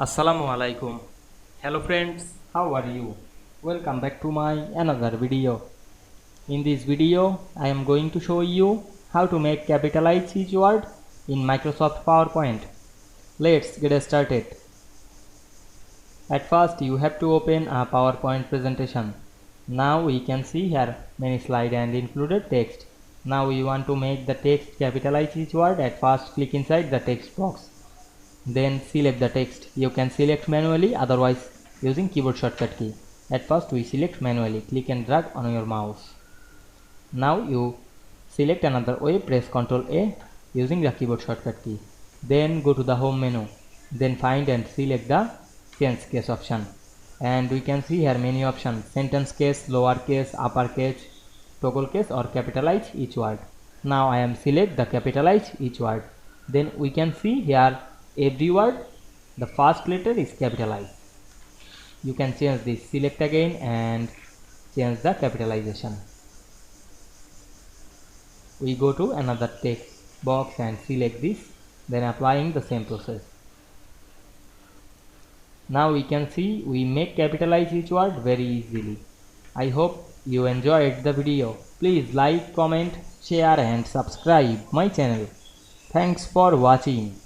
Assalamu Walaikum. Hello friends, how are you? Welcome back to my another video. In this video, I am going to show you how to make capitalize each word in Microsoft PowerPoint. Let's get started. At first, you have to open a PowerPoint presentation. Now we can see here many slides and included text. Now we want to make the text capitalize each word. At first, click inside the text box. Then select the text. You can select manually, otherwise using keyboard shortcut key. At first we select manually. Click and drag on your mouse. Now you select another way, press Ctrl A using the keyboard shortcut key. Then go to the home menu. Then find and select the change case option. And we can see here many options: sentence case, lower case, upper case, toggle case, or capitalize each word. Now I am select the capitalize each word. Then we can see here every word the first letter is capitalized. You can change this, select again and change the capitalization. We go to another text box and select this, then applying the same process. Now we can see we make capitalize each word very easily. I hope you enjoyed the video. Please like, comment, share and subscribe my channel. Thanks for watching.